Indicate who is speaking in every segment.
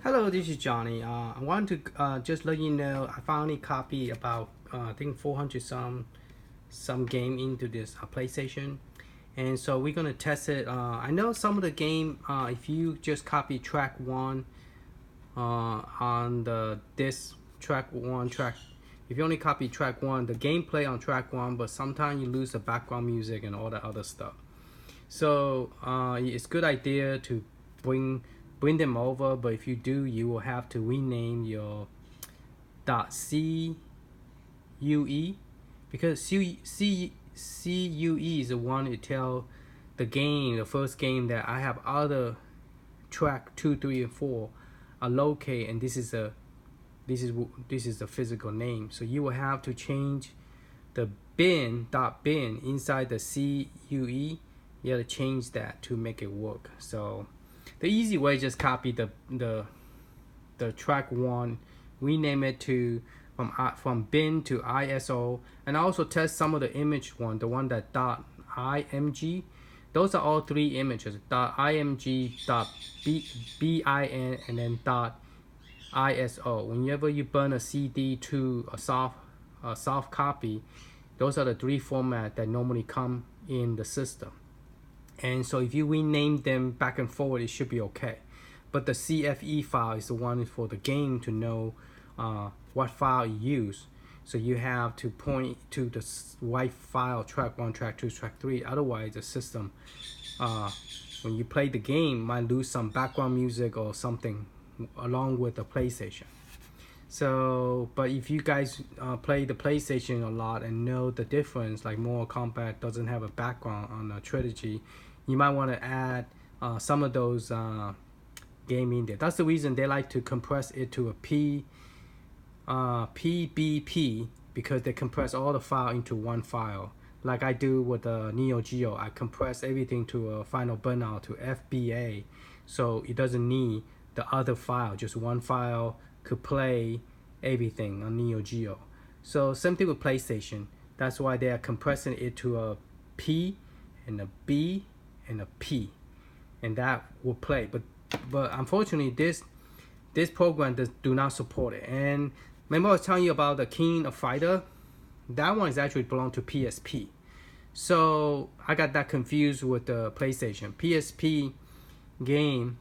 Speaker 1: Hello, this is Johnny. I want to just let you know I finally copied about I think 400 some game into this PlayStation, and so we're gonna test it. I know some of the game if you just copy track one on this track, if you only copy track one, the gameplay on track one, but sometimes you lose the background music and all that other stuff. So it's good idea to bring them over, but if you do, you will have to rename your .cue because CUE is the one to tell the first game that I have other track 2, 3, and 4 are located, and this is the physical name. So you will have to change the bin inside the CUE. You have to change that to make it work. So the easy way is just copy the track one, rename it to from bin to ISO, and also test some of the image one, the one that .img. Those are all three images: .img, .bin, and then .iso. Whenever you burn a CD to a soft copy, those are the three formats that normally come in the system. And so if you rename them back and forward, it should be okay. But the CFE file is the one for the game to know what file you use. So you have to point to the right file, track 1, track 2, track 3. Otherwise, the system, when you play the game, might lose some background music or something along with the PlayStation. So, but if you guys play the PlayStation a lot and know the difference, like Mortal Kombat doesn't have a background on the Trilogy, you might want to add some of those game in there. That's the reason they like to compress it to a PBP, because they compress all the file into one file. Like I do with the Neo Geo, I compress everything to a final burnout to FBA, so it doesn't need the other file. Just one file could play everything on Neo Geo. So same thing with PlayStation. That's why they are compressing it to a P and a B and a P, and that will play. But unfortunately, this program do not support it. And remember I was telling you about the King of Fighter? That one is actually belong to PSP. So I got that confused with the PlayStation. PSP game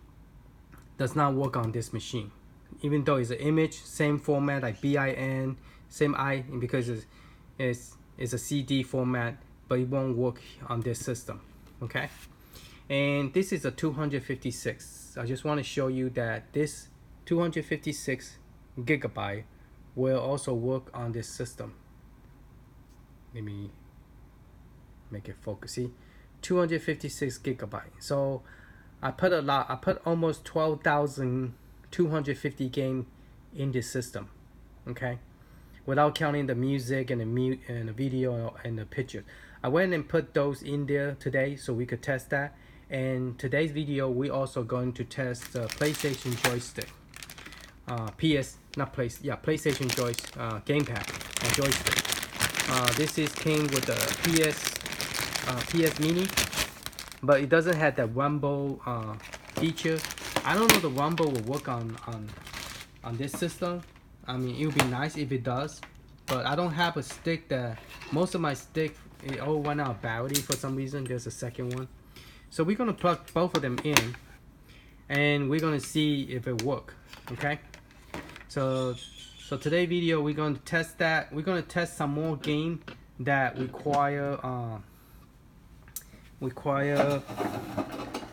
Speaker 1: does not work on this machine, even though it's an image, same format like BIN, same because it's a CD format, but it won't work on this system. Okay, and this is a 256. I just want to show you that this 256 gigabyte will also work on this system. Let me make it focus. See, 256 gigabyte. So I put a lot. I put almost 12,250 game in this system. Okay, without counting the music and the video and the pictures. I went and put those in there today so we could test that. And today's video we also going to test the PlayStation joystick. PlayStation gamepad and joystick. This came with the PS Mini, but it doesn't have that rumble feature. I don't know if the rumble will work on this system. I mean, it would be nice if it does, but I don't have a stick that most of my stick it all went out of battery for some reason. There's a second one, so we're gonna plug both of them in, and we're gonna see if it works. Okay. So today's video we're going to test that. We're going to test some more game that require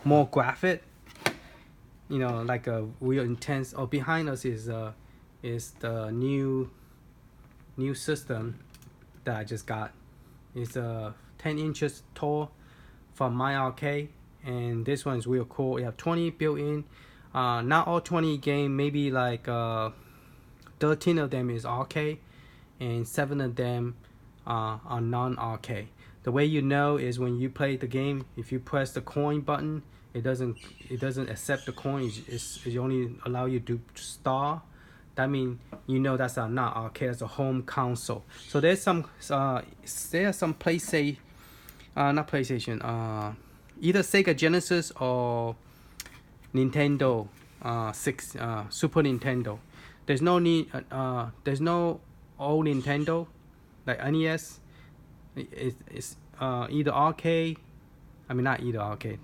Speaker 1: more graphic. You know, like a real intense. Oh, behind us is the new system that I just got. It's 10 inches tall from my arcade, and this one's real cool. We have 20 built in. Not all 20 game, maybe like 13 of them is arcade and 7 of them are non-arcade. The way you know is when you play the game, if you press the coin button, it doesn't accept the coin. It only allow you to star. That means you know that's not arcade, it's a home console. So there's some PlayStation, not PlayStation, either Sega Genesis or Nintendo Super Nintendo. There's no need. There's no old Nintendo like NES. It's either arcade. I mean, not either arcade.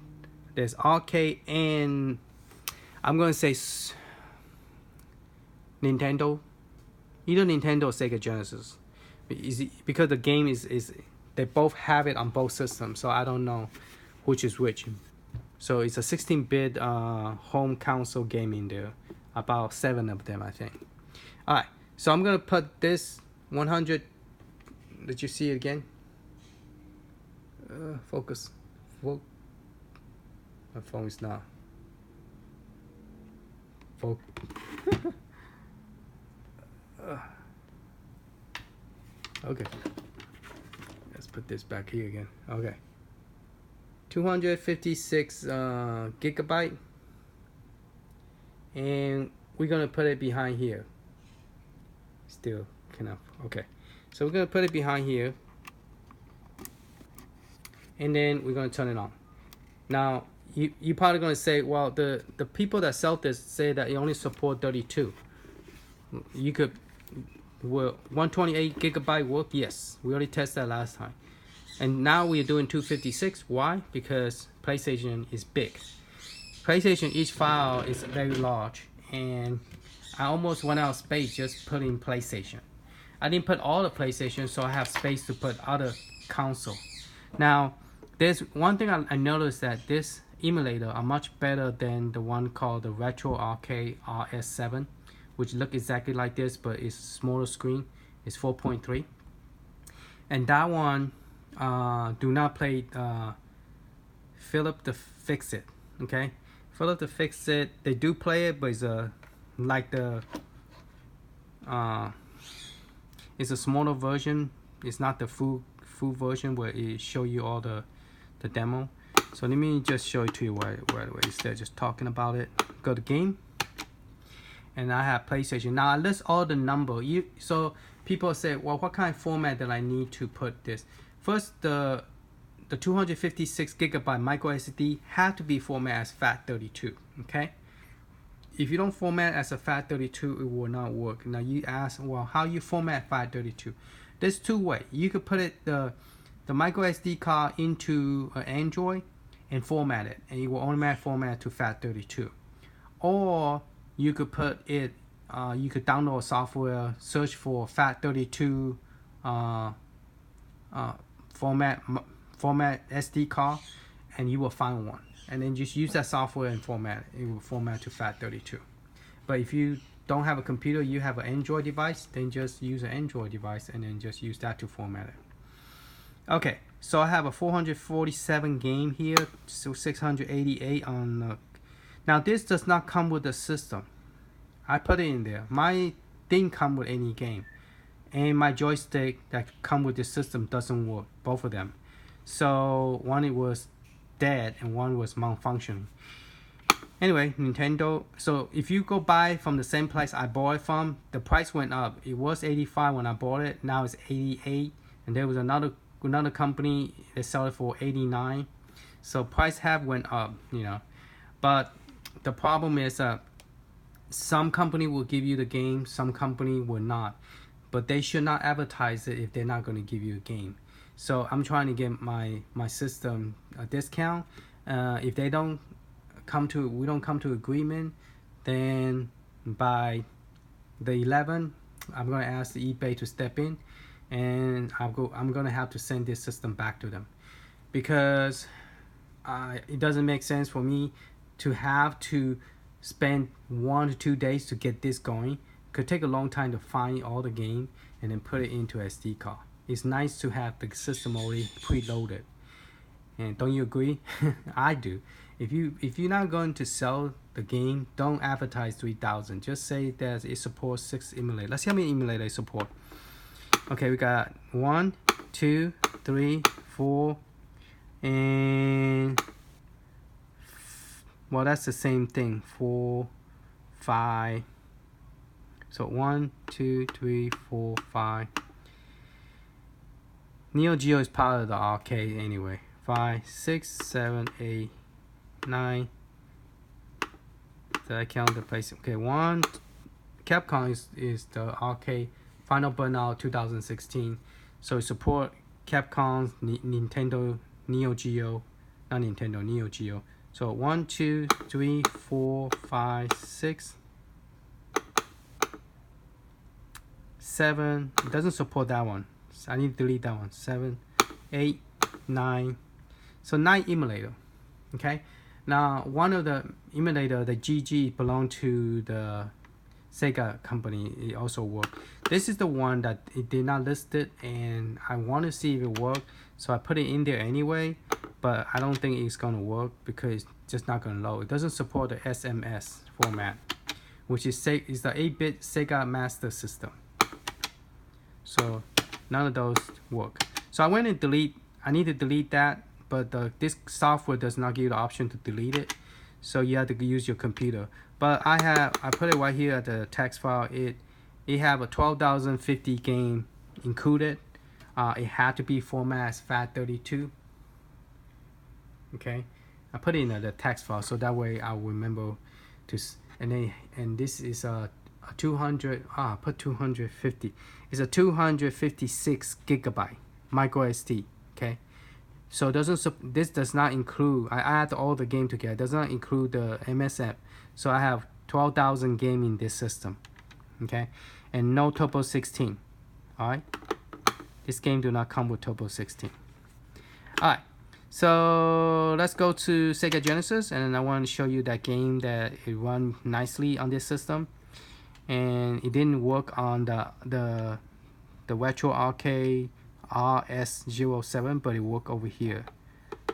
Speaker 1: There's arcade and I'm gonna say Nintendo. Either Nintendo or Sega Genesis. Because the game is they both have it on both systems, so I don't know which is which. So it's a 16-bit home console game in there, about 7 of them I think. All right, so I'm gonna put this 100. Did you see it again? Focus. My phone is not. Okay. Let's put this back here again. Okay. 256 gigabyte, and we're gonna put it behind here. Still kind of okay. So we're gonna put it behind here, and then we're gonna turn it on. Now you probably gonna say, well, the people that sell this say that it only support 32. You could, will 128 gigabyte work? Yes, we already tested that last time. And now we're doing 256. Why? Because PlayStation is big. PlayStation, each file is very large, and I almost went out of space just putting PlayStation. I didn't put all the PlayStation, so I have space to put other console. Now, there's one thing I noticed, that this emulator are much better than the one called the Retro Arcade RS7, which look exactly like this, but it's smaller screen. It's 4.3, and that one do not play Philip the Fix-It. Okay, Philip the Fix-It, they do play it, but it's like the it's a smaller version. It's not the full version where it show you all the demo. So let me just show it to you right away instead of just talking about it. Go to game, and I have PlayStation. Now I list all the number. So people say, well, what kind of format that I need to put this? First, the 256 gigabyte microSD have to be formatted as FAT32. Okay, if you don't format as a FAT32, it will not work. Now you ask, well, how you format FAT32? There's two ways. You could put it the microSD card into an Android and format it, and it will automatically format to FAT32. Or you could put it, you could download software, search for FAT32 format SD card, and you will find one. And then just use that software and format it. It will format to FAT32. But if you don't have a computer, you have an Android device, then just use an Android device and then just use that to format it. Okay, so I have a 447 game here, so 688 on. Now this does not come with the system. I put it in there. My didn't come with any game, and my joystick that come with the system doesn't work. Both of them. So one, it was dead, and one was malfunctioning. Anyway, Nintendo. So if you go buy from the same place I bought it from, the price went up. It was 85 when I bought it. Now it's 88, and there was another company that sell it for 89. So price have went up, you know. But the problem is some company will give you the game, some company will not. But they should not advertise it if they're not going to give you a game. So I'm trying to get my system a discount. If they don't we don't come to agreement, then by the 11th, I'm going to ask the eBay to step in, and I'm going to have to send this system back to them, because it doesn't make sense for me to have to spend 1 to 2 days to get this going. It could take a long time to find all the game and then put it into SD card. It's nice to have the system already preloaded. And don't you agree? I do. If you're not going to sell the game, don't advertise 3,000. Just say that it supports 6 emulators. Let's see how many emulators it support. Okay, we got 1, 2, 3, 4, and well, that's the same thing. 4, 5. So 1, 2, 3, 4, 5. Neo Geo is part of the arcade anyway. 5, 6, 7, 8, 9, So I count the place. Okay, one. Capcom is the arcade Final Burnout 2016. So it support Capcom, Nintendo, Neo Geo, not Nintendo, Neo Geo. So 1, 2, 3, 4, 5, 6, 7. It doesn't support that one. So I need to delete that one. 7, 8, 9. So 9 emulator. Okay. Now one of the emulator, the GG, belong to the Sega company. It also worked. This is the one that it did not list it, and I want to see if it worked, so I put it in there anyway. But I don't think it's gonna work because it's just not gonna load. It doesn't support the SMS format, which is the 8-bit Sega Master System. So none of those work. So I went and delete. I need to delete that, but this software does not give you the option to delete it. So you have to use your computer. But I put it right here at the text file. It have a 12,050 game included. It had to be format as FAT32. Okay, I put it in the text file so that way I'll remember to. And this is a 200. Put 250. It's a 256 gigabyte microSD. Okay. So this does not include, I add all the game together, it does not include the MSF. So I have 12,000 game in this system, okay? And no Turbo 16, all right? This game do not come with Turbo 16. All right, so let's go to Sega Genesis, and I want to show you that game that it run nicely on this system. And it didn't work on the Retro Arcade RS07, but it worked over here,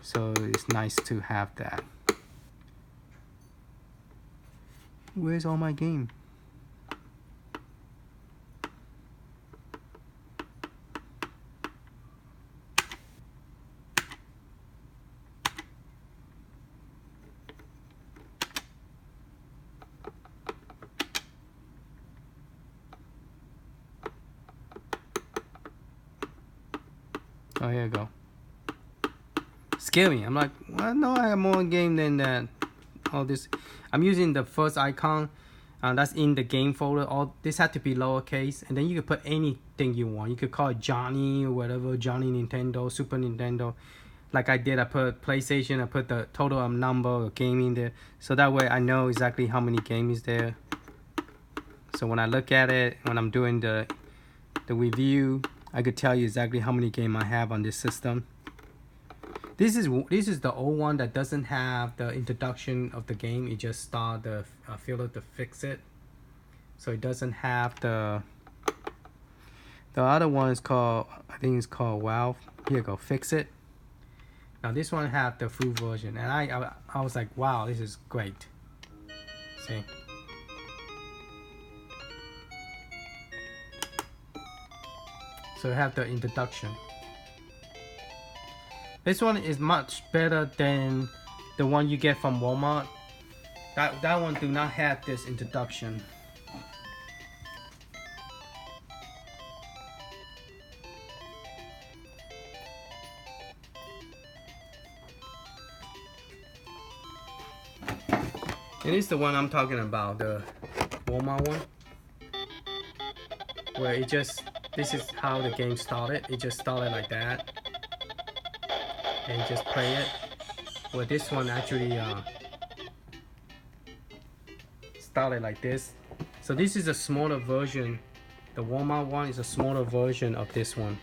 Speaker 1: so it's nice to have that. Where's all my game? Oh, here you go. Scare me. I'm like, well, no, I have more game than that. All this. I'm using the first icon. That's in the game folder. All this had to be lowercase, and then you could put anything you want. You could call it Johnny or whatever. Johnny Nintendo, Super Nintendo. Like I did, I put PlayStation. I put the total number of game in there, so that way I know exactly how many games is there. So when I look at it, when I'm doing the review, I could tell you exactly how many games I have on this system. This is the old one that doesn't have the introduction of the game. It just start the filler to fix it. So it doesn't have the other one is called, I think it's called Valve. Here you go, fix it. Now this one have the full version, and I was like, wow, this is great. See. So I have the introduction. This one is much better than the one you get from Walmart. That one do not have this introduction. It is the one I'm talking about, the Walmart one, where it just, this is how the game started. It just started like that, and you just play it. Where this one actually started like this. So this is a smaller version. The Walmart one is a smaller version of this one.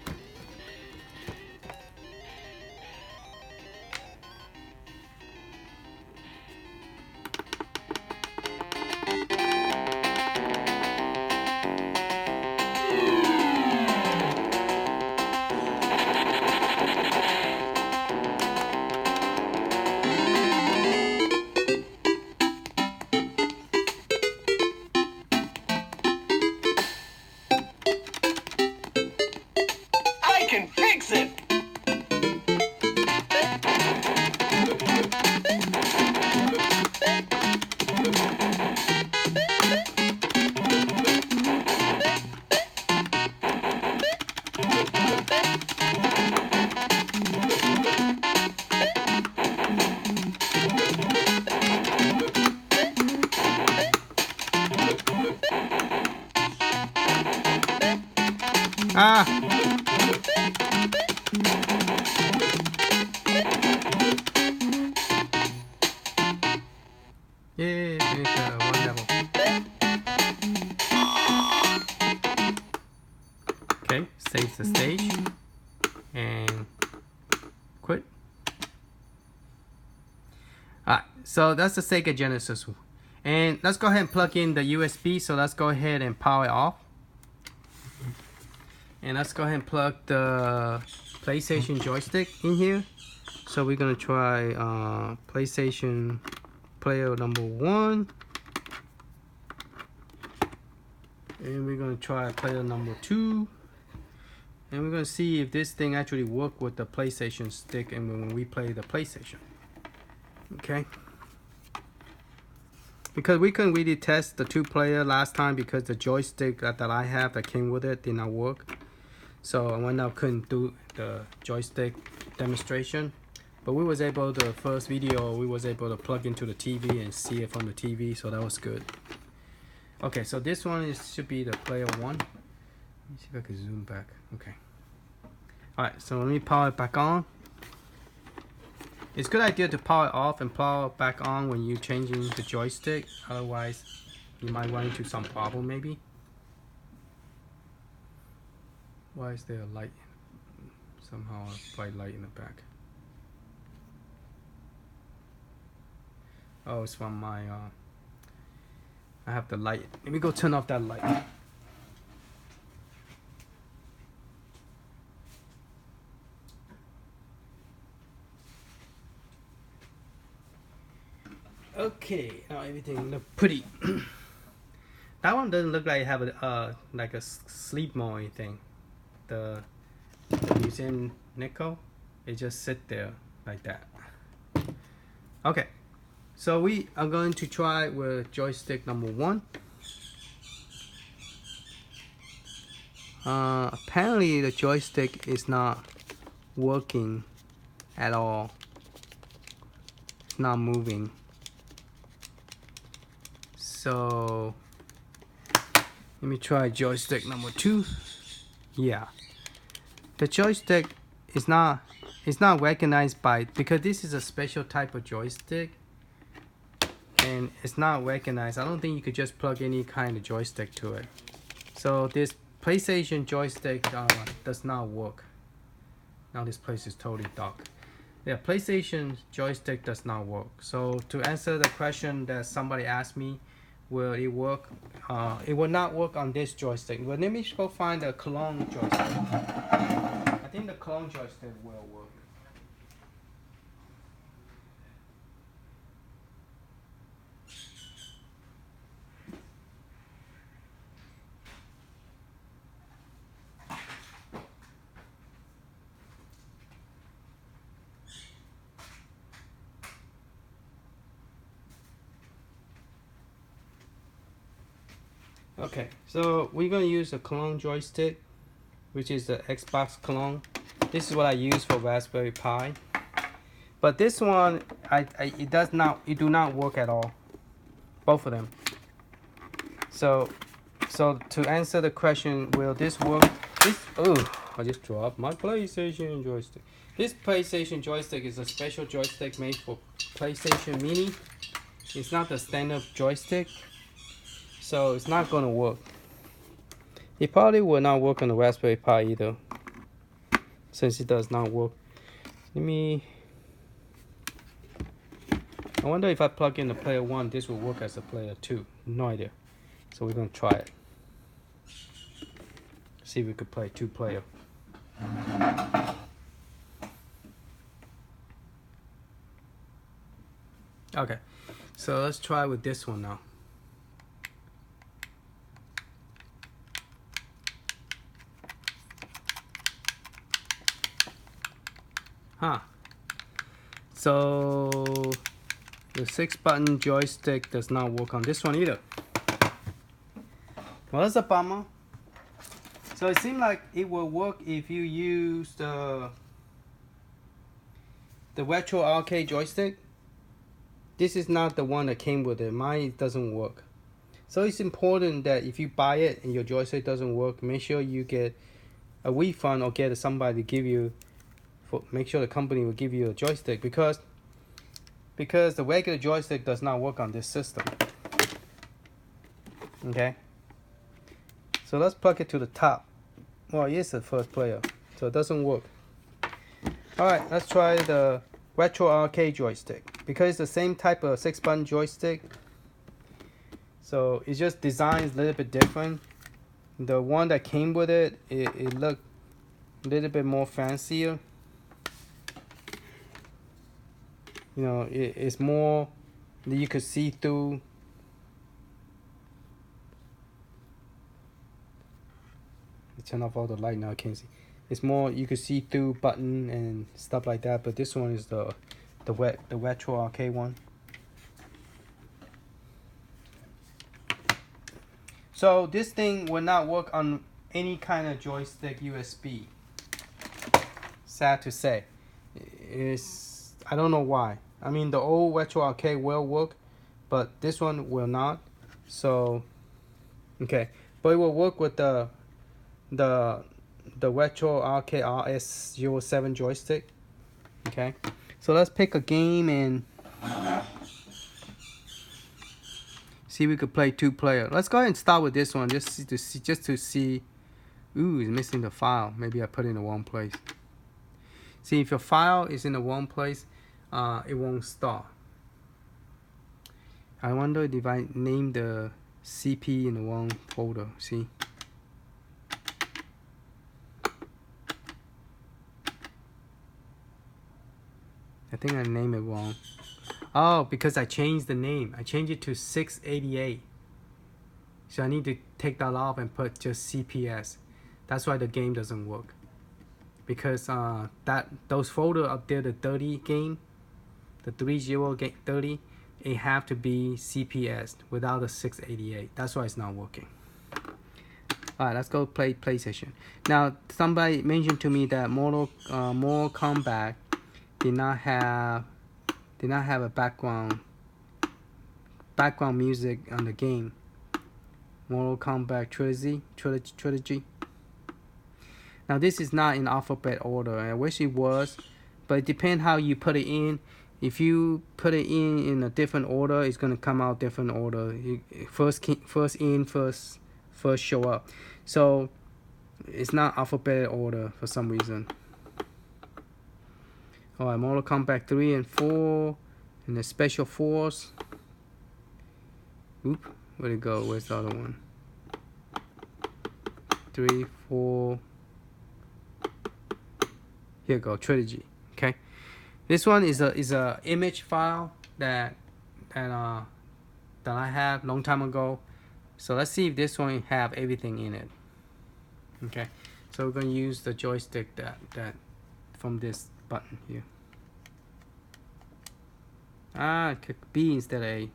Speaker 1: Ah! Yeah, finish one level. Okay, save the stage and quit. Alright, so that's the Sega Genesis. And let's go ahead and plug in the USB. So let's go ahead and power it off. And let's go ahead and plug the PlayStation joystick in here. So we're gonna try PlayStation player number 1. And we're gonna try player number 2. And we're gonna see if this thing actually works with the PlayStation stick and when we play the PlayStation. Okay. Because we couldn't really test the 2-player last time because the joystick that I have that came with it did not work. So I went out, couldn't do the joystick demonstration. But we was able, the first video, we was able to plug into the TV and see it from the TV, so that was good. Okay, so this one should be the player 1. Let me see if I can zoom back. Okay. Alright, so let me power it back on. It's a good idea to power it off and power it back on when you're changing the joystick. Otherwise, you might run into some problem maybe. Why is there a light? Somehow a bright light in the back. Oh, it's from my, I have the light. Let me go turn off that light. Okay, now everything looks pretty. That one doesn't look like it have a like a sleep mode or anything. The museum nickel, it just sit there like that. Okay, so we are going to try with joystick number 1. Apparently the joystick is not working at all. It's not moving. So let me try joystick number 2. Yeah, the joystick is not recognized by, because this is a special type of joystick and it's not recognized. I don't think you could just plug any kind of joystick to it. So this PlayStation joystick does not work. Now this place is totally dark. Yeah, PlayStation joystick does not work. So to answer the question that somebody asked me, will it work? It will not work on this joystick. But let me go find the clone joystick. I think the clone joystick will work. Okay, so we're gonna use a clone joystick, which is the Xbox clone. This is what I use for Raspberry Pi. But this one, it do not work at all. Both of them. So to answer the question, will this work? I just dropped my PlayStation joystick. This PlayStation joystick is a special joystick made for PlayStation Mini. It's not the standard joystick. So it's not gonna work. It probably will not work on the Raspberry Pi either, since it does not work. I wonder if I plug in the player 1, this will work as a player 2. No idea. So we're gonna try it. See if we could play 2-player. Okay, so let's try with this one now. So the 6-button joystick does not work on this one either. Well, that's a bummer. So it seems like it will work if you use the retro arcade joystick. This is not the one that came with it. Mine doesn't work. So it's important that if you buy it and your joystick doesn't work, make sure you get a refund or get somebody to give you, make sure the company will give you a joystick, because the regular joystick does not work on this system. Okay, so let's plug it to the top. Well, it is the first player, so it doesn't work. Alright, let's try the retro arcade joystick. Because it's the same type of 6-button joystick, so it's just designed a little bit different. The one that came with it, it looked a little bit more fancier. You know, it's more that you could see through. Turn off all the light now, I can't see. It's more you could see through button and stuff like that, but this one is the retro arcade one. So this thing will not work on any kind of joystick USB. Sad to say. I don't know why. I mean, the old retro arcade will work, but this one will not. So okay, but it will work with the retro arcade RS07 joystick. Okay, so let's pick a game and see if we could play 2-player. Let's go ahead and start with this one just to see. Ooh, it's missing the file. Maybe I put it in the wrong place. See, if your file is in the wrong place, it won't start. I wonder if I name the CP in the wrong folder. See. I think I named it wrong. Oh, because I changed the name. I changed it to 688. So I need to take that off and put just CPS. That's why the game doesn't work. Because those folder up there, the 30 game, the 30, it have to be CPS without the 688. That's why it's not working. Alright, let's go play PlayStation. Now, somebody mentioned to me that Mortal Kombat did not have a background music on the game. Mortal Kombat Trilogy. Now this is not in alphabet order. I wish it was, but it depends how you put it in. If you put it in a different order, it's gonna come out different order. First show up. So it's not alphabet order for some reason. Alright, Mortal Kombat 3 and 4 and the Special Force. Oop, where'd it go? Where's the other one? 3, 4. Here we go, Trilogy. Okay, this one is a image file that I have long time ago. So let's see if this one have everything in it. Okay, so we're gonna use the joystick that from this button here. Click B instead of A.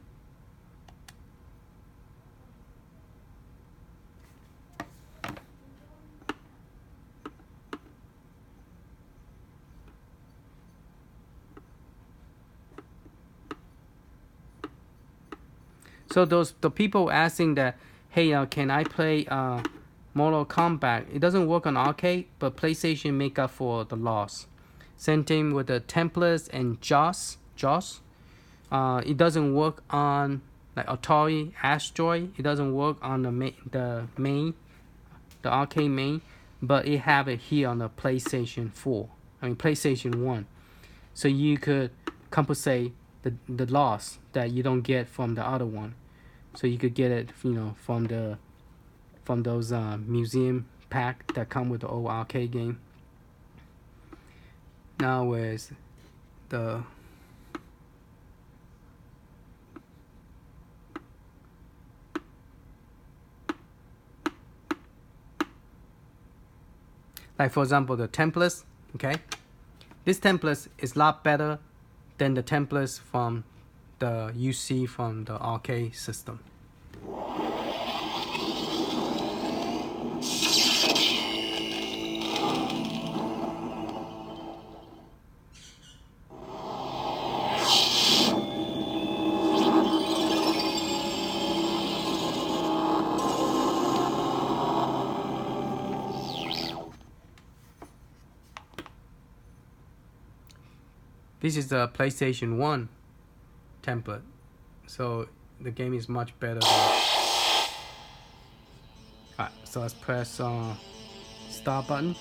Speaker 1: So the people asking that, hey, can I play Mortal Kombat? It doesn't work on arcade, but PlayStation make up for the loss. Same thing with the templates and JOS. It doesn't work on like Atari Astro. It doesn't work on the arcade main, but it have it here on the PlayStation 4. I mean PlayStation 1. So you could compensate the loss that you don't get from the other one. So you could get it, from those museum pack that come with the old arcade game. Now where's the like, for example, the templates. Okay, this template is a lot better than the templates from the you see from the arcade system. This is the PlayStation 1 template, so the game is much better than... Alright, so let's press start button.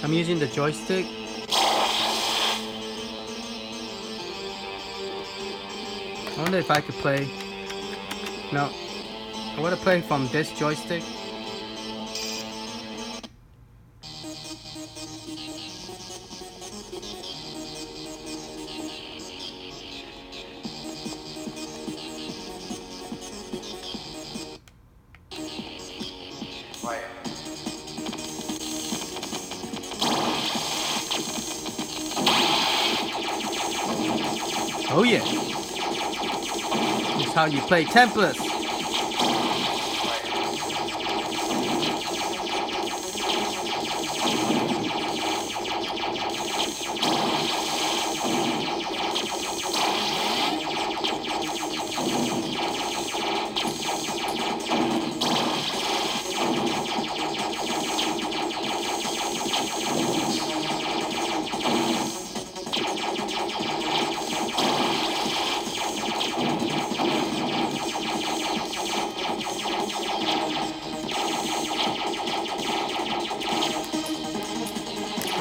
Speaker 1: I'm using the joystick. I wonder if I could play... No, I want to play from this joystick. Oh yeah, this is how you play templates.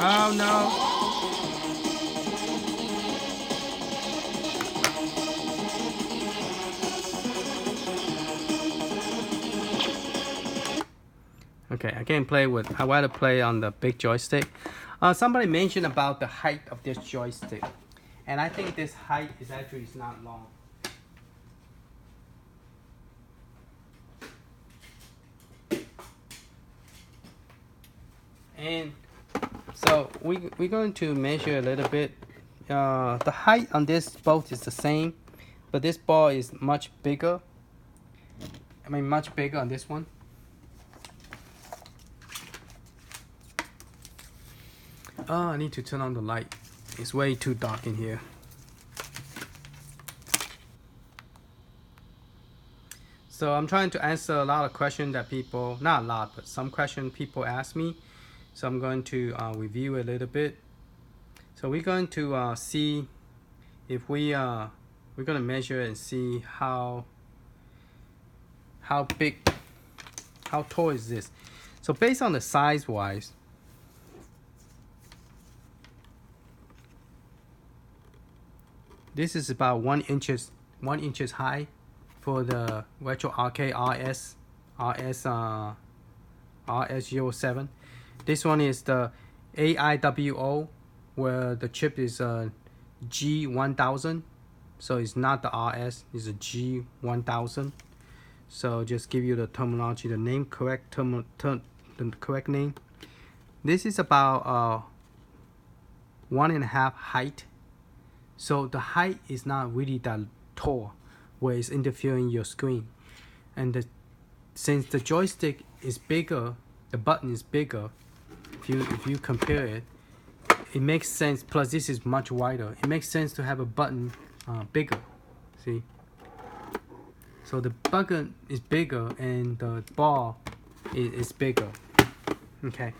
Speaker 1: Oh no. Okay, I can't play with... I want to play on the big joystick. Somebody mentioned about the height of this joystick, and I think this height is actually not long. And so we're going to measure a little bit. The height on this both is the same, but this ball is much bigger. I mean much bigger on this one. Oh, I need to turn on the light. It's way too dark in here. So I'm trying to answer a lot of questions that people, not a lot, but some questions people ask me. So I'm going to review a little bit. So we're going to see if we're going to measure and see how big, how tall is this. So based on the size wise, this is about 1 inch high for the Retro Arcade RS07. This one is the AIWO, where the chip is G1000, so it's not the RS, it's a G1000. So just give you the terminology, the name correct, the correct name. This is about 1.5 height. So the height is not really that tall, where it's interfering your screen. And since the joystick is bigger, the button is bigger. If you compare it, it makes sense. Plus, this is much wider. It makes sense to have a button bigger. See? So the button is bigger and the ball is bigger. Okay,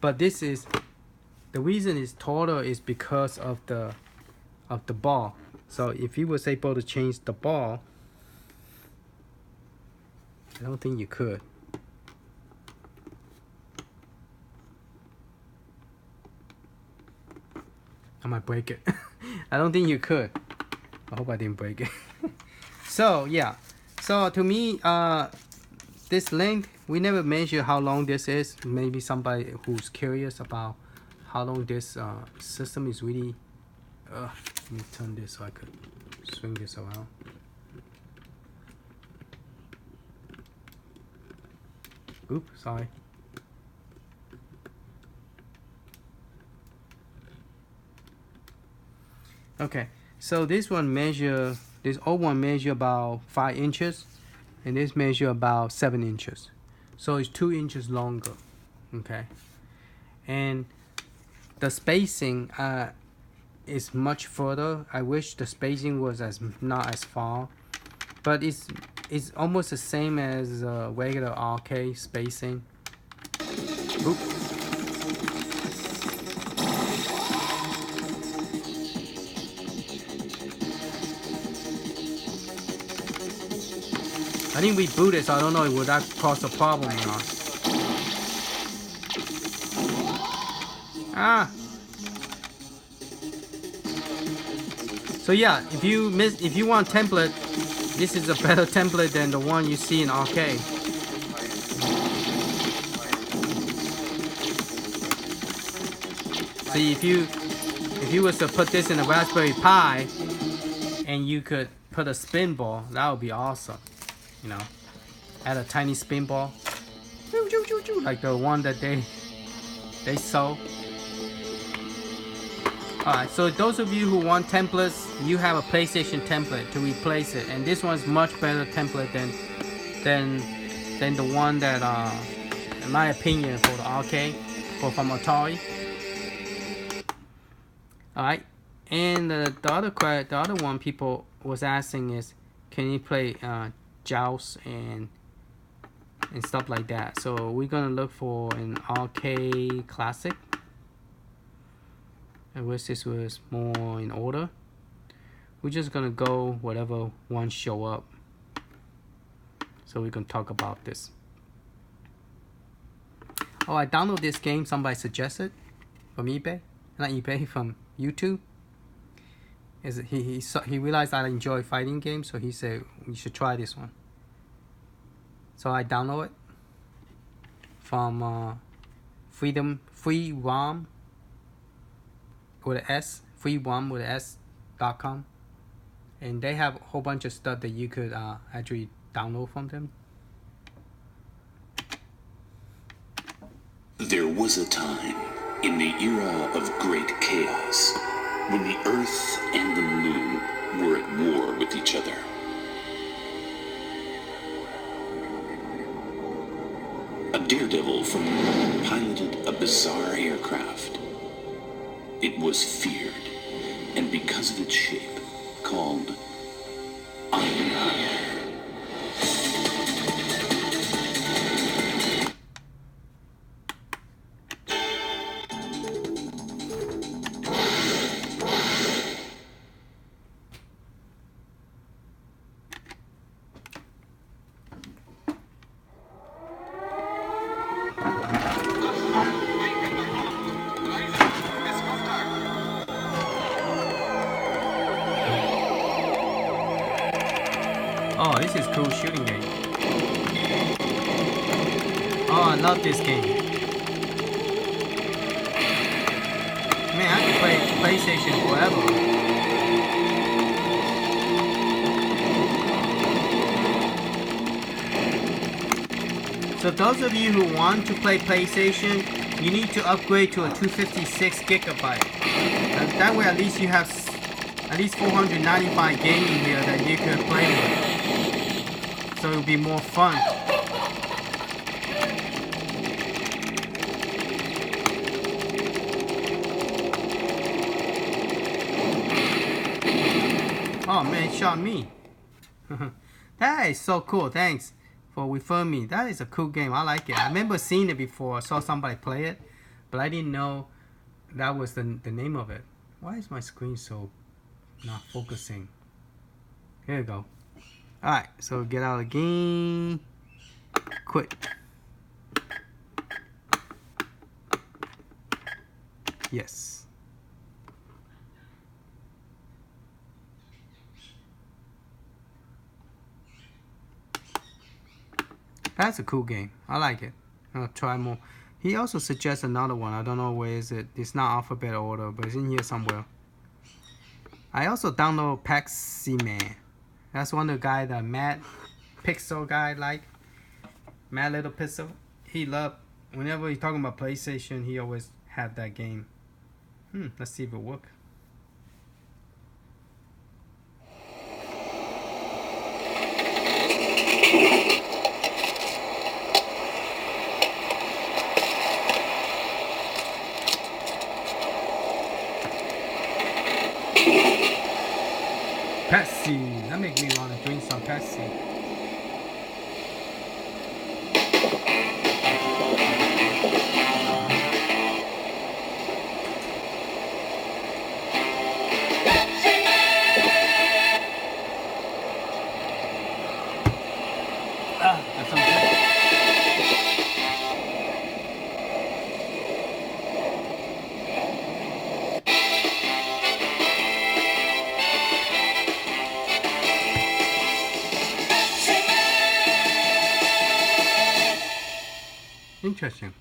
Speaker 1: but this is the reason it's taller is because of the ball. So if you was able to change the ball, I don't think you could. I might break it. I don't think you could. I hope I didn't break it. So yeah, so to me, this length, we never measure how long this is. Maybe somebody who's curious about how long this system is really. Let me turn this so I could swing this around. Oops, sorry. Okay, so this old one measure about 5 inches, and this measure about 7 inches. So it's 2 inches longer. Okay, and the spacing is much further. I wish the spacing was not as far, but it's almost the same as regular arcade spacing. Oops. I didn't reboot it, so I don't know would that cause a problem or not. Ah. So yeah, if you want template, this is a better template than the one you see in arcade. See, if you was to put this in a Raspberry Pi and you could put a spin ball, that would be awesome. You know, add a tiny spin ball, like the one that they sold. Alright, so those of you who want templates, you have a PlayStation template to replace it, and this one's much better template than the one that, in my opinion, for the arcade or from Atari. Alright, and the other one people was asking is, can you play joust and stuff like that? So we're gonna look for an arcade classic. I wish this was more in order. We're just gonna go whatever one show up, so we can talk about this. Oh, I downloaded this game somebody suggested from eBay, not eBay, from YouTube. He realized I enjoy fighting games, so he said you should try this one. So I download it from free ROM with an S, freerom with an S.com, and they have a whole bunch of stuff that you could actually download from them.
Speaker 2: There was a time in the era of great chaos when the Earth and the Moon were at war with each other. A daredevil from the moon piloted a bizarre aircraft. It was feared, and because of its shape, called Iron.
Speaker 1: Oh, this is cool shooting game. Oh, I love this game. Man, I can play PlayStation forever. So those of you who want to play PlayStation, you need to upgrade to a 256GB. That way at least you have at least 495 games in here that you could play with. So it'll be more fun. Oh man, it shot me. That is so cool. Thanks for referring me. That is a cool game. I like it. I remember seeing it before. I saw somebody play it, but I didn't know that was the name of it. Why is my screen so not focusing? Here we go. Alright, so get out of the game. Quit. Yes. That's a cool game. I like it. I'll try more. He also suggests another one. I don't know where is it. It's not alphabet order, but it's in here somewhere. I also download Paxi-Man. That's one of the guy, the Mad Pixel guy, like Mad Little Pixel. He loved, whenever he's talking about PlayStation, he always have that game. Let's see if it works. Pepsi. That makes me want to drink some Pepsi. That sounds good. Interesting.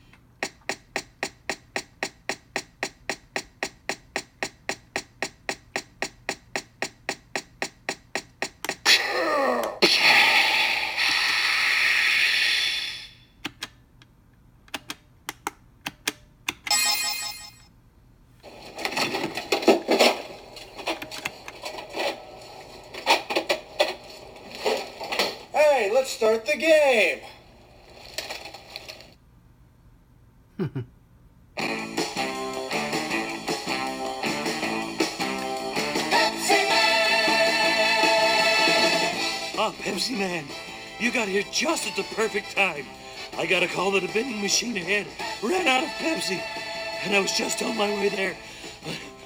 Speaker 3: Hey, let's start the game.
Speaker 4: Oh, Pepsi Man, you got here just at the perfect time. I got a call that a vending machine ahead ran out of Pepsi, and I was just on my way there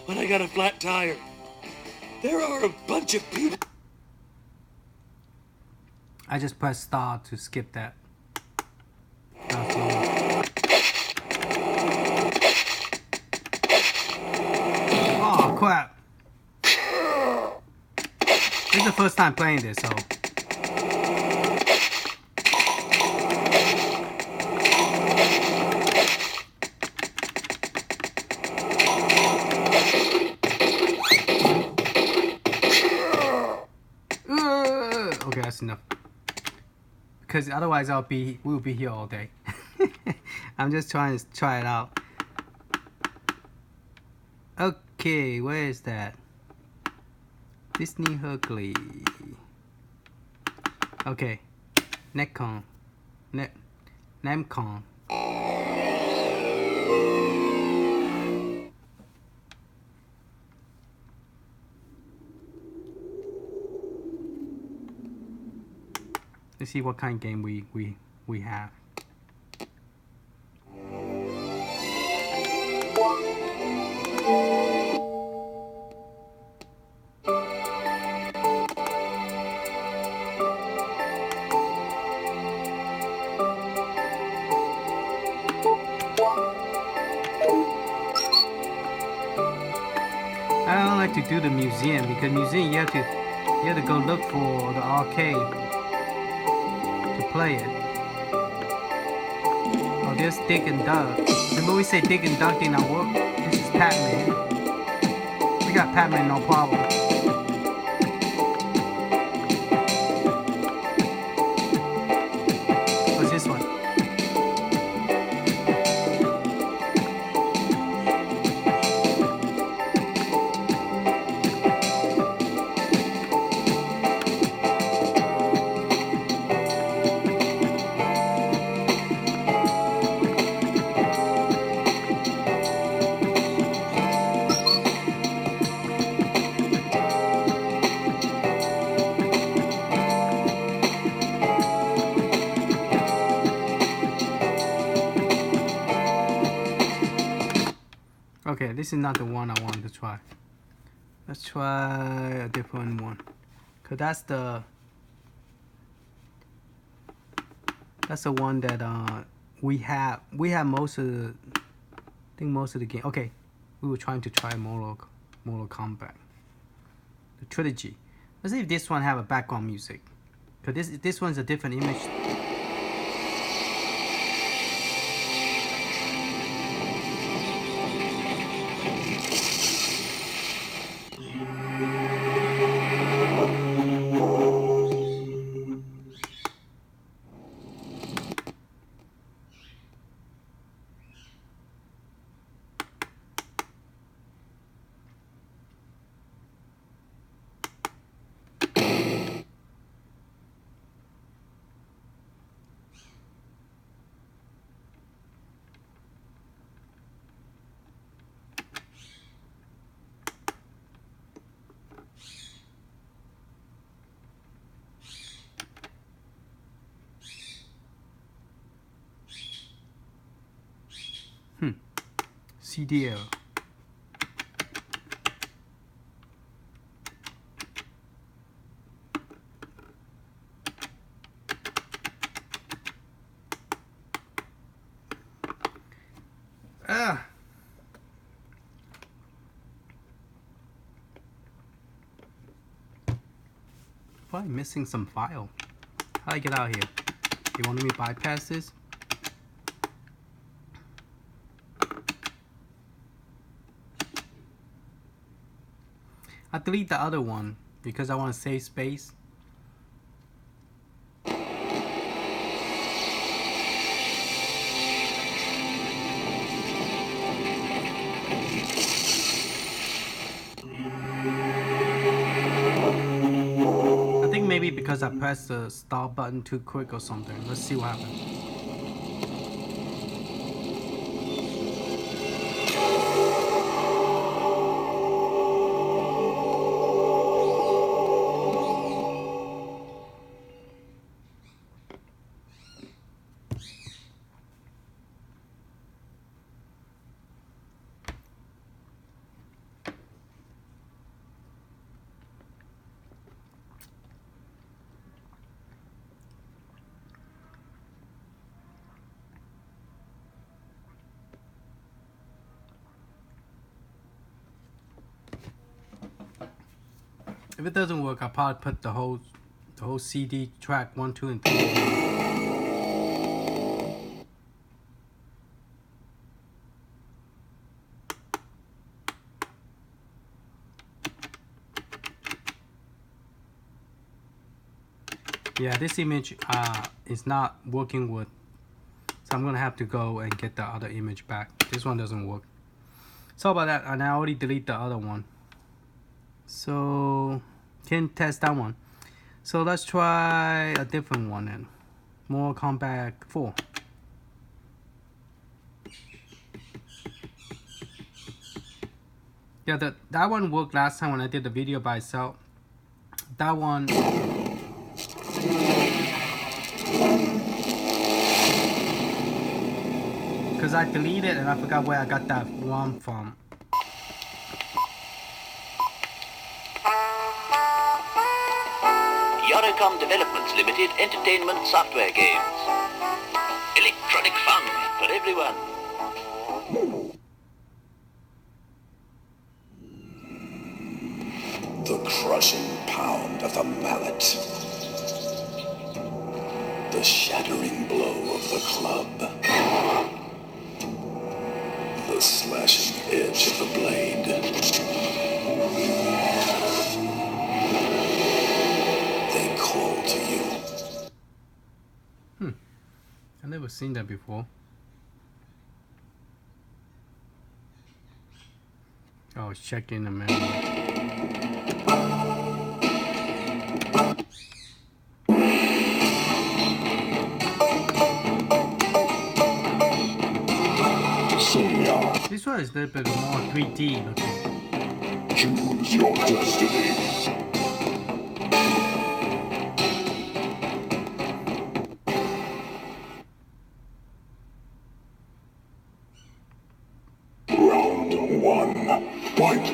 Speaker 4: when I got a flat tire. There are a bunch of people.
Speaker 1: I just pressed star to skip that. Oh crap! This is the first time playing this, so. Okay, that's enough. Because otherwise we'll be here all day. I'm just trying to try it out. Okay, where is that? Disney Hurley. Okay, Netcon, Namcon. Let's see what kind of game we have. I don't like to do the museum because museum you have to go look for the arcade to play it. Oh, there's Dick and Doug. Remember we say Dick and Doug did not work? This is Pac-Man. We got Pac-Man, no problem. What's this one? Okay, this is not the one I wanted to try. Let's try a different one. Cause that's the one that we have most of the game. Okay, we were trying to try Morag Kombat. The Trilogy. Let's see if this one have a background music. Cause this one's a different image. CDL. probably missing some file. How do I get out here? You want me to bypass this? I delete the other one because I want to save space. I think maybe because I pressed the start button too quick or something. Let's see what happens. If it doesn't work, I'll probably put the whole CD track 1, 2, and 3. Yeah, this image is not working with, so I'm gonna have to go and get the other image back. This one doesn't work. Sorry about that, and I already deleted the other one. So can't test that one. So let's try a different one then. More Kombat 4. Yeah, that one worked last time when I did the video by itself. That one, because I deleted and I forgot where I got that one from.
Speaker 5: Eurocom Developments Limited Entertainment Software Games. Electronic fun for everyone.
Speaker 2: The crushing pound of the mallet. The shattering blow of the club. The slashing edge of the blade. They call to you.
Speaker 1: I've never seen that before. Oh, check in the menu. This one is a little bit more 3D looking.
Speaker 2: Choose your destiny. Round 1. Fight.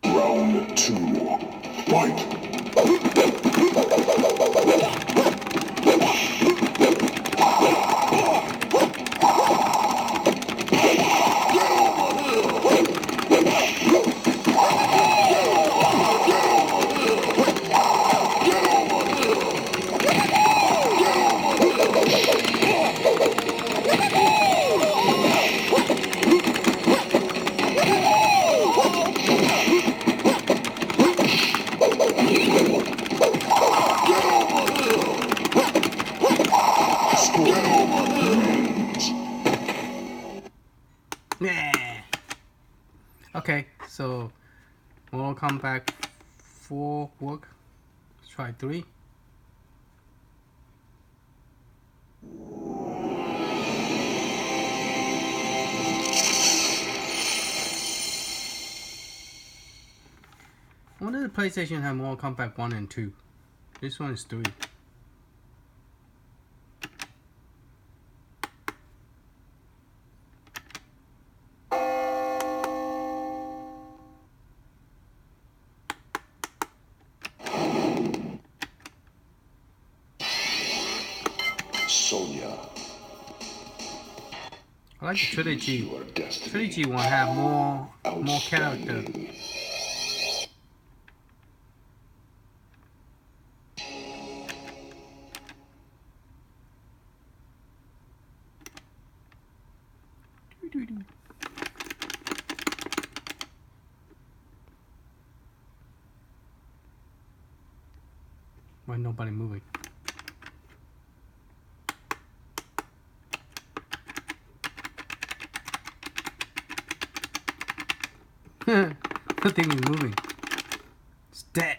Speaker 2: Round 2. Fight.
Speaker 1: Okay, so Mortal Kombat 4 work. Let's try 3. PlayStation have Mortal Kombat 1 and 2? This one is 3.
Speaker 3: Sonya.
Speaker 1: I like the Trilogy.
Speaker 3: Your destiny.
Speaker 1: Trilogy one have more character. Why nobody moving? Nothing is moving. It's dead.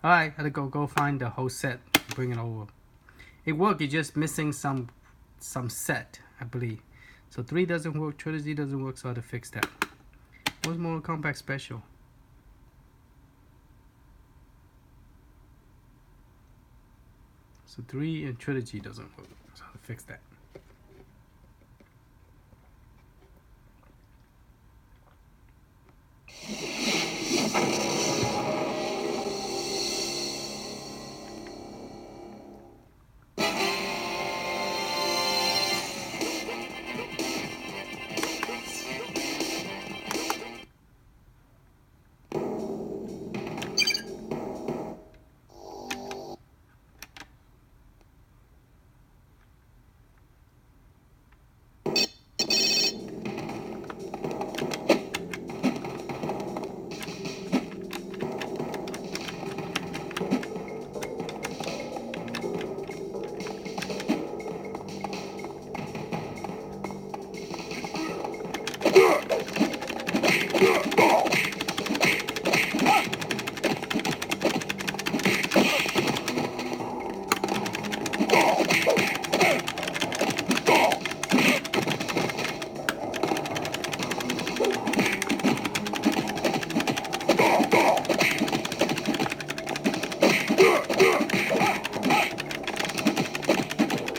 Speaker 1: Alright, gotta go find the whole set. Bring it over. It worked. It's just missing some set, I believe. So 3 doesn't work. Trilogy doesn't work. So I had to fix that. What's Mortal Kombat Special? So 3 and Trilogy doesn't work. So I have to fix that.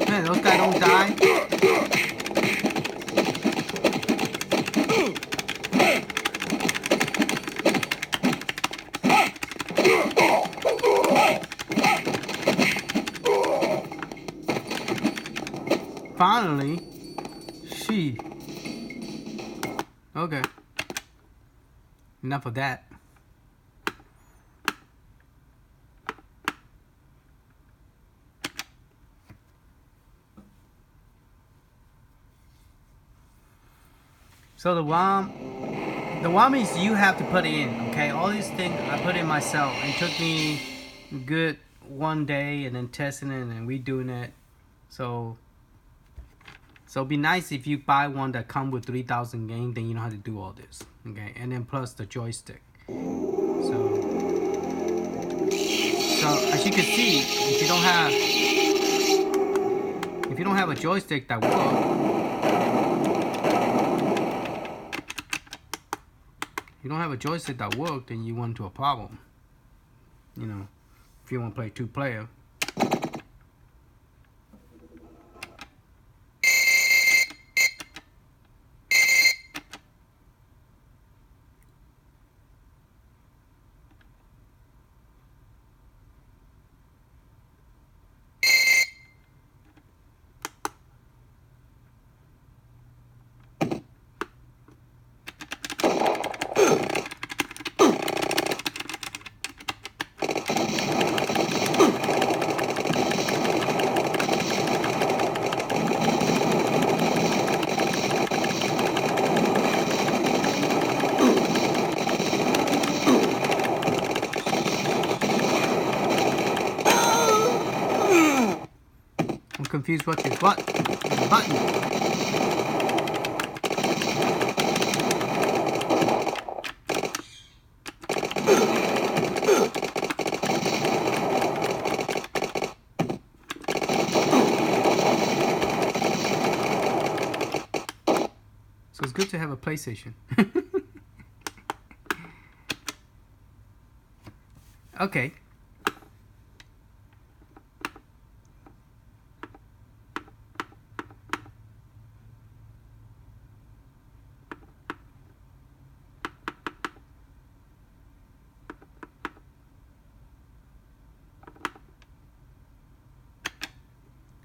Speaker 1: Man, those guys don't die. Finally, she. Okay. Enough of that. So the WOM is you have to put it in, okay? All these things I put in myself. It took me a good 1 day and then testing it and redoing it. So it'd be nice if you buy one that come with 3,000 games, then you know how to do all this, okay? And then plus the joystick. So as you can see, if you don't have a joystick that works. If you don't have a joystick that works, then you run into a problem. You know, if you want to play 2-player. Confused what your button. So it's good to have a PlayStation. Okay.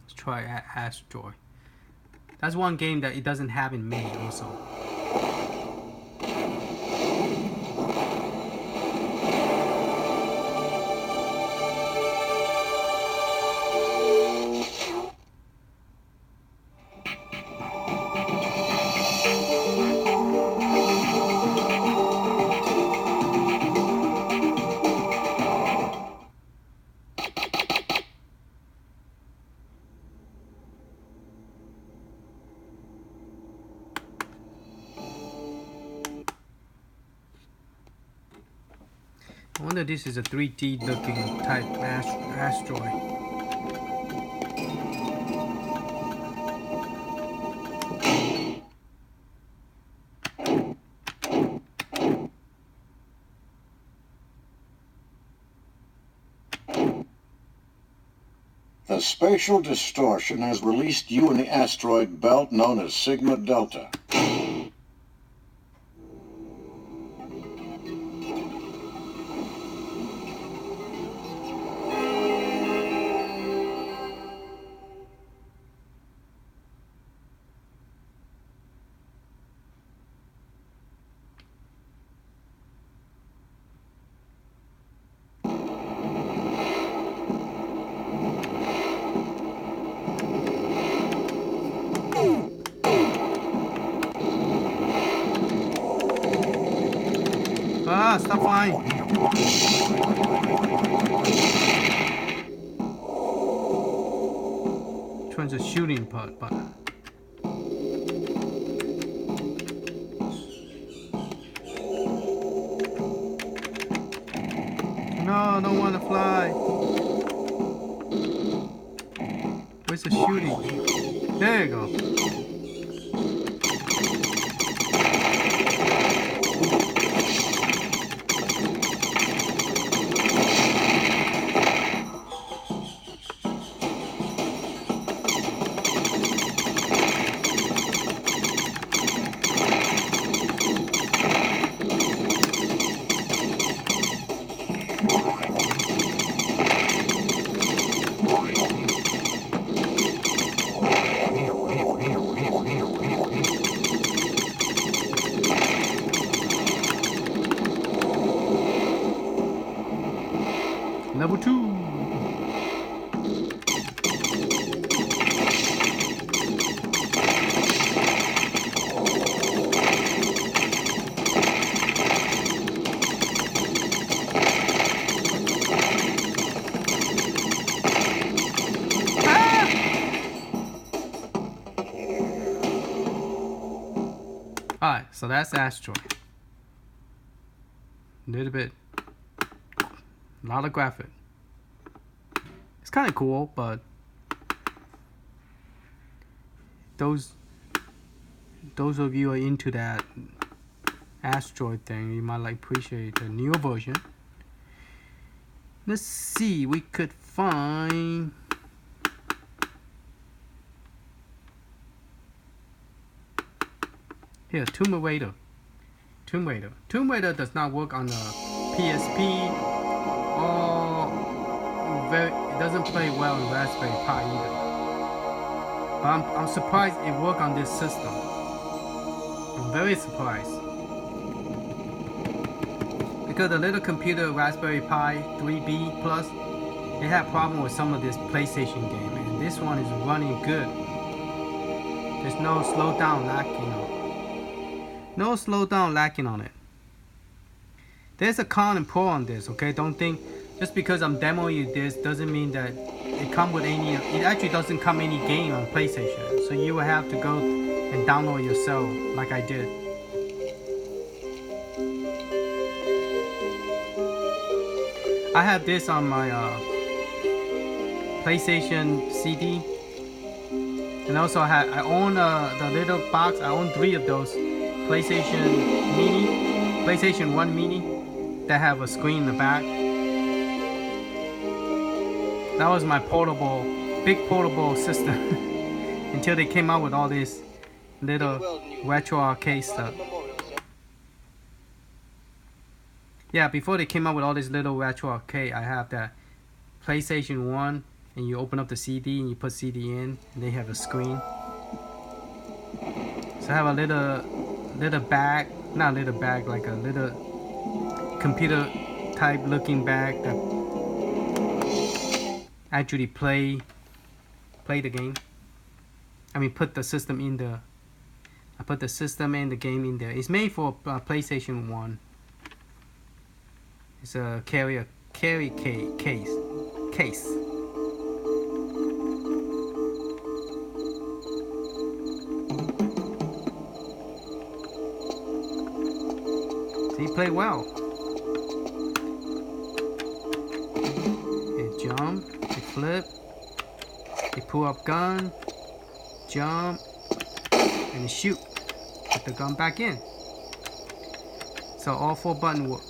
Speaker 1: Let's try Asteroid. That's one game that it doesn't have in May also. I wonder if this is a 3D looking type asteroid.
Speaker 3: The spatial distortion has released you in the asteroid belt known as Sigma Delta.
Speaker 1: Ah, stop flying. Trying to shooting part, but no, I don't want to fly. Where's the shooting? There you go. Level 2. Alright, so that's Asteroid. A little bit. A lot of graphic. It's kind of cool, but those of you who are into that Asteroid thing, you might like appreciate the newer version. Let's see, we could find here Tomb Raider. Tomb Raider does not work on the PSP or it doesn't play well in Raspberry Pi either. But I'm surprised it worked on this system. I'm very surprised. Because the little computer Raspberry Pi 3B Plus, it had problem with some of this PlayStation game, and this one is running good. There's no slowdown lacking on it. No slowdown lacking on it. There's a con and pro on this, okay? Don't think just because I'm demoing you this doesn't mean that it come with any. It actually doesn't come any game on PlayStation, so you will have to go and download yourself, like I did. I have this on my PlayStation CD, and also I own the little box. I own 3 of those PlayStation 1 Mini that have a screen in the back. That was my portable, big portable system until they came out with all this little retro arcade stuff. Yeah, before they came out with all this little retro arcade, I have that PlayStation 1, and you open up the CD and you put CD in, and they have a screen. So I have a little bag, not a little bag, like a little computer type looking bag that actually play the game. I mean, put the system in the. I put the system and the game in there. It's made for PlayStation 1. It's a carry case. So he played well. He jump, he flip, he pull up gun, jump, and he shoot. Put the gun back in. So all 4 buttons work.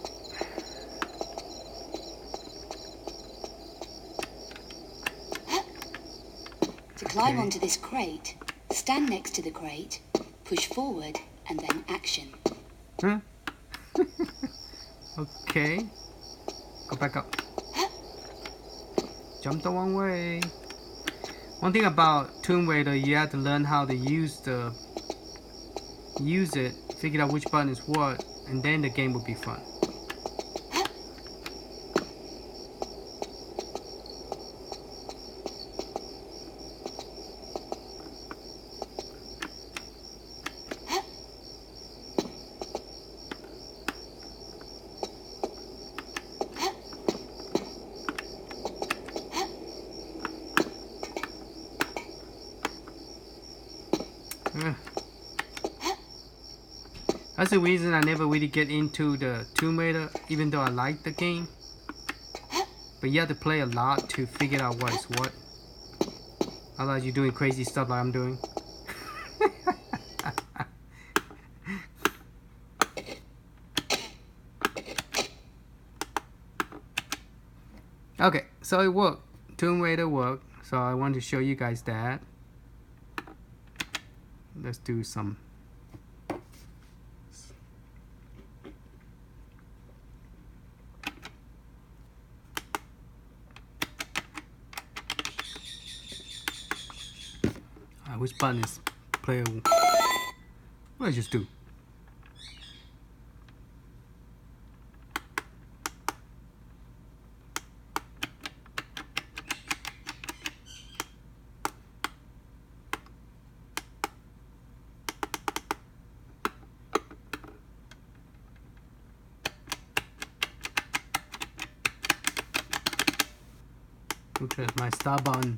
Speaker 6: To climb onto this crate, stand next to the crate, push forward, and then action.
Speaker 1: Huh? Okay. Go back up. Jump the wrong way. One thing about Tomb Raider, you have to learn how to use it, figure out which button is what, and then the game will be fun. That's the reason I never really get into the Tomb Raider, even though I like the game. But you have to play a lot to figure out what is what. Otherwise you're doing crazy stuff like I'm doing. Okay, so it worked. Tomb Raider worked. So I want to show you guys that. Let's do some. Which button is player? Let's just do. Okay, my start button.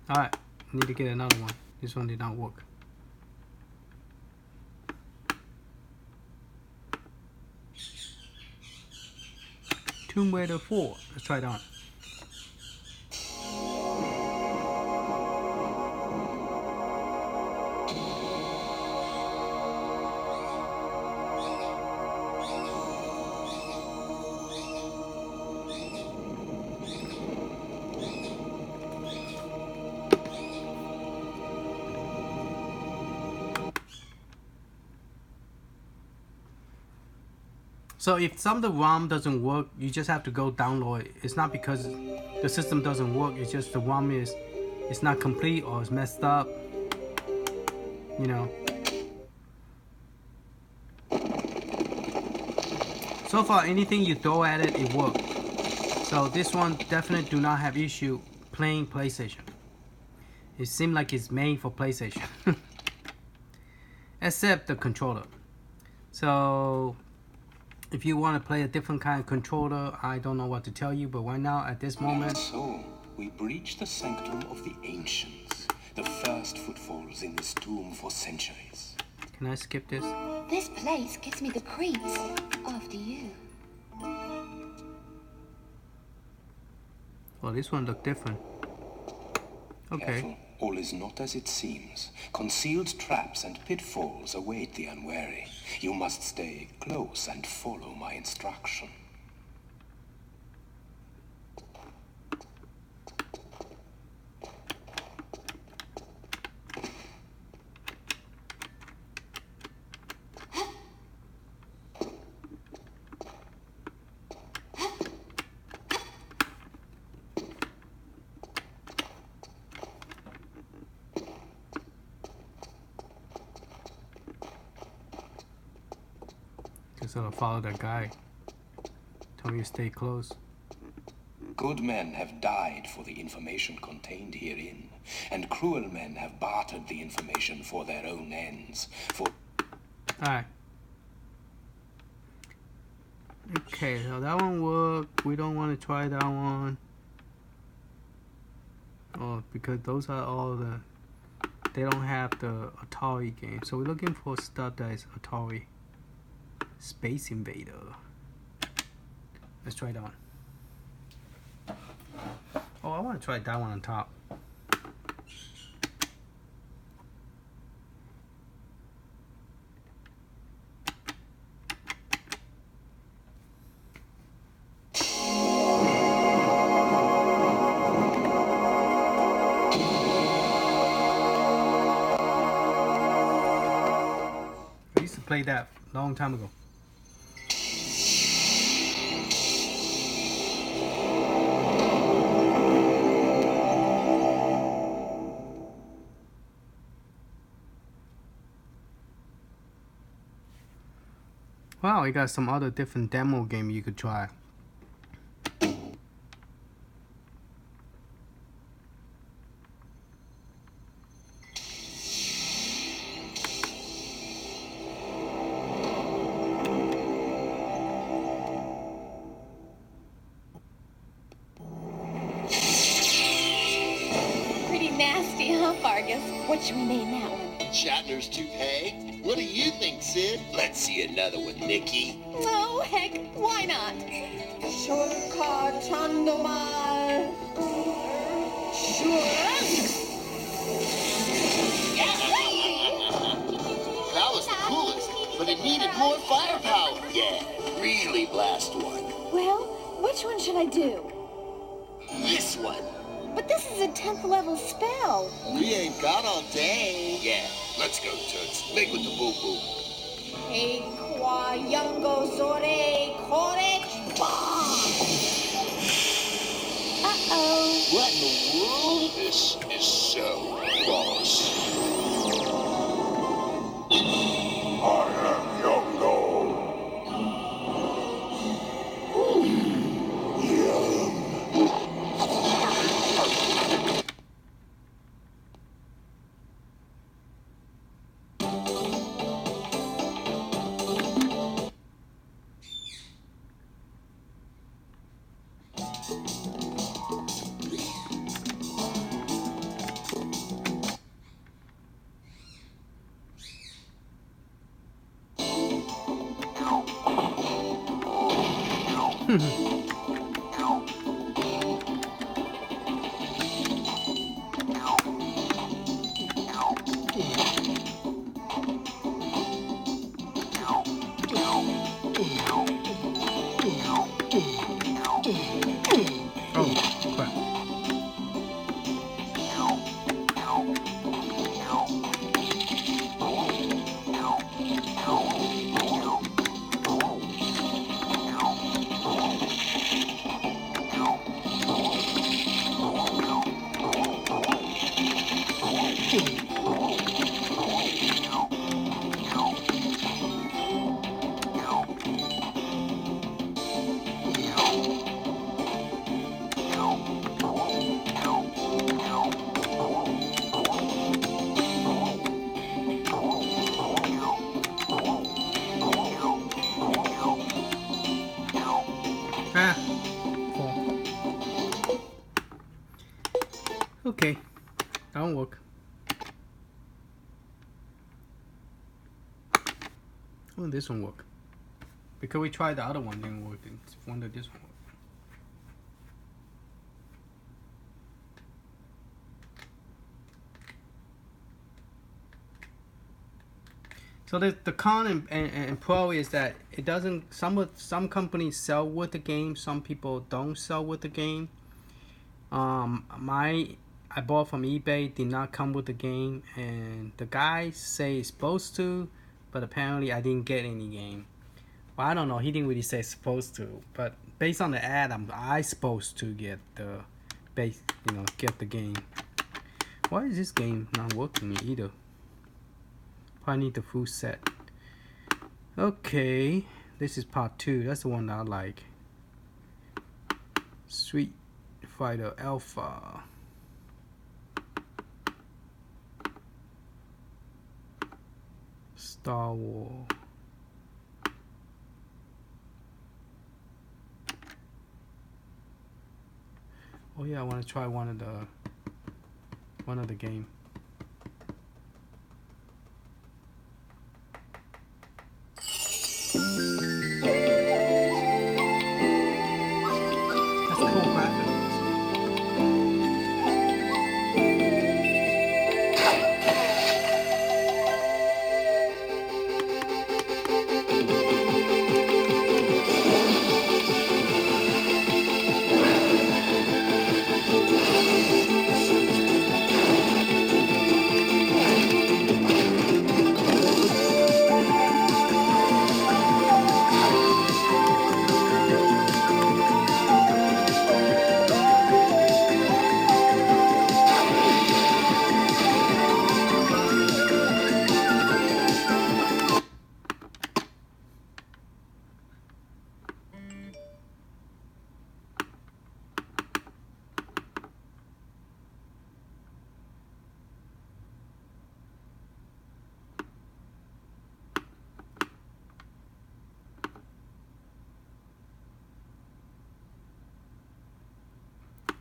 Speaker 1: Alright, need to get another one. This one did not work. Tomb Raider 4. Let's try it on. So if some of the ROM doesn't work, you just have to go download it. It's not because the system doesn't work, it's just the ROM it's not complete or it's messed up. You know. So far anything you throw at it, it works. So this one definitely do not have issue playing PlayStation. It seems like it's made for PlayStation. Except the controller. So if you want to play a different kind of controller, I don't know what to tell you, but right now, at this moment...
Speaker 2: So, we breach the sanctum of the ancients, the first footfalls in this tomb for centuries.
Speaker 1: Can I skip this?
Speaker 6: This place gives me the creeps after you.
Speaker 1: Well, this one looked different. Okay.
Speaker 2: Careful.
Speaker 7: All is not as it seems. Concealed traps and pitfalls await the unwary. You must stay close and follow my instruction.
Speaker 1: Just gonna follow that guy. Tell me to stay close.
Speaker 7: Good men have died for the information contained herein, and cruel men have bartered the information for their own ends.
Speaker 1: Alright. Okay, so that one worked. We don't want to try that one. Oh, because those are all the... They don't have the Atari game. So we're looking for stuff that is Atari. Space Invader. Let's try that one. Oh, I want to try that one on top. I used to play that a long time ago. Wow, we got some other different demo game you could try.
Speaker 8: Pretty nasty, huh, Vargas? What should we name that one?
Speaker 9: Shatner's toupee? What do you think, Sid? Let's see another one, Nikki.
Speaker 8: Oh, heck, why not? Shortcut Chandomal.
Speaker 9: That was the coolest, but it needed more firepower. Yeah, really blast one.
Speaker 8: Well, which one should I do?
Speaker 9: This one.
Speaker 8: But this is a 10th level spell.
Speaker 9: We ain't got all day. Yeah, let's go, Toots. Make with the boo-boo.
Speaker 8: Hey, qua yango zore korech ba. Uh-oh.
Speaker 9: What in the world? This is so boss. I am Yongo.
Speaker 1: Okay, that won't work. Oh, this one work. Because we tried the other one, didn't work. It's wonder this one work. So the con and pro is that it doesn't. Some companies sell with the game. Some people don't sell with the game. I bought from eBay, did not come with the game, and the guy say it's supposed to, but apparently I didn't get any game. Well, I don't know. He didn't really say supposed to, but based on the ad, I supposed to get the get the game. Why is this game not working either? Probably need the full set. Okay, this is part 2. That's the one that I like. Street Fighter Alpha. Star Wars. Oh yeah, I want to try one of the game. That's cool graphics.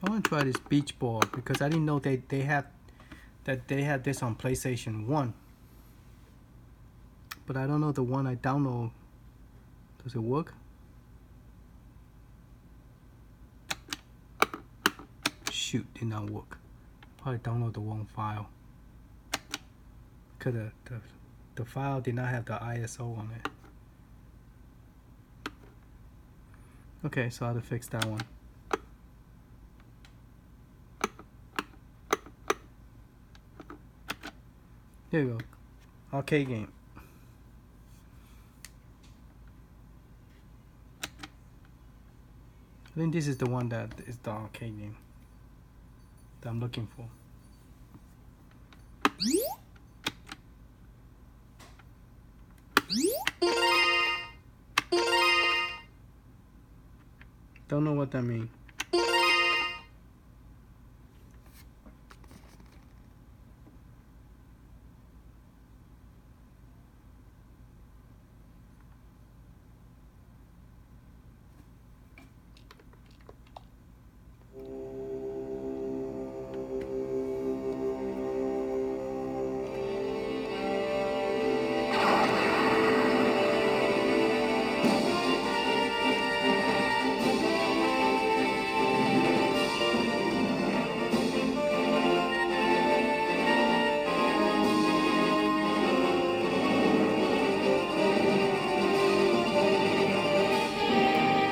Speaker 1: I want to try this beach ball because I didn't know they had this on PlayStation 1. But I don't know the one I download. Does it work? Shoot, did not work. Probably download the wrong file. Because the file did not have the ISO on it. Okay, so I have to fix that one. There you go. Arcade game. I think this is the one that is the arcade game that I'm looking for. Don't know what that means.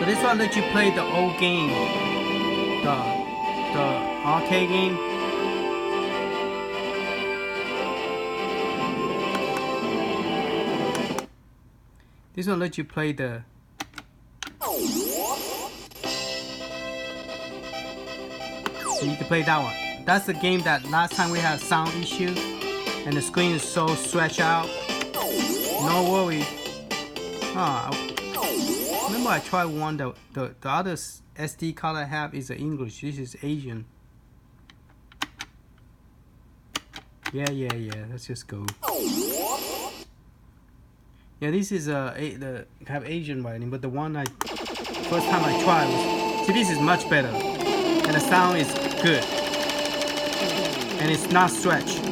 Speaker 1: This one let you play the old game, the arcade game. This one let you play the. You need to play that one. That's the game that last time we had sound issue, and the screen is so stretched out. No worries. Remember I tried one, the other SD card I have is English, this is Asian. Yeah, let's just go. Yeah, this is have Asian writing, but the one first time I tried was, see, this is much better, and the sound is good, and it's not stretched.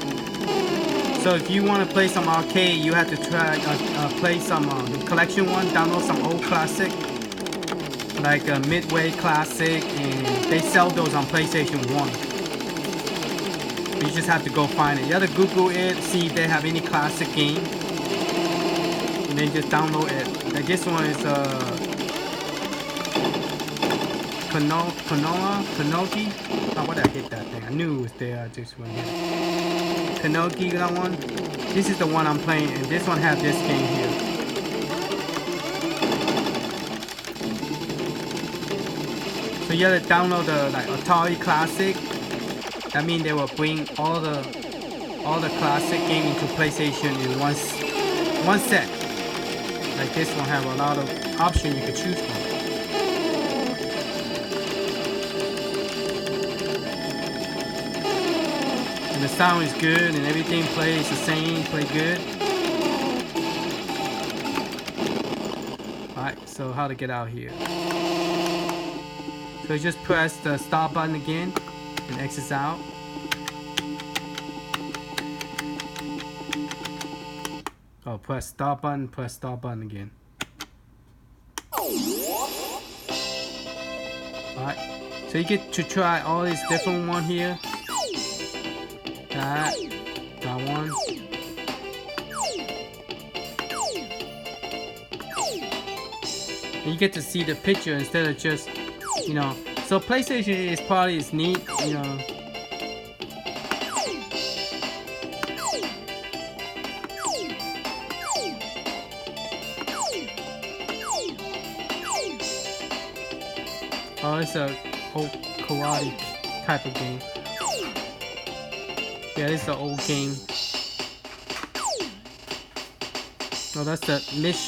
Speaker 1: So if you want to play some arcade, you have to try play some collection one, download some old classic, like Midway Classic, and they sell those on PlayStation 1. You just have to go find it. You have to Google it, see if they have any classic game. and then just download it. Like this one is Kanoki. Oh, what did I hit that thing? I knew it was there. I just went here. Kanoki, that one. This is the one I'm playing, and this one has this game here. So you have to download the like Atari Classic. That means they will bring all the classic game into PlayStation in one set. Like this one have a lot of options you could choose from. And the sound is good and everything plays the same, play good. Alright, so how to get out here. So you just press the start button again and exit out. Oh, press start button again. Alright, so you get to try all these different ones here. That one. And you get to see the picture instead of just, you know. So PlayStation is probably is neat, you know. Oh, it's a old karate type of game. Yeah, this is an old game. Oh, that's the mission.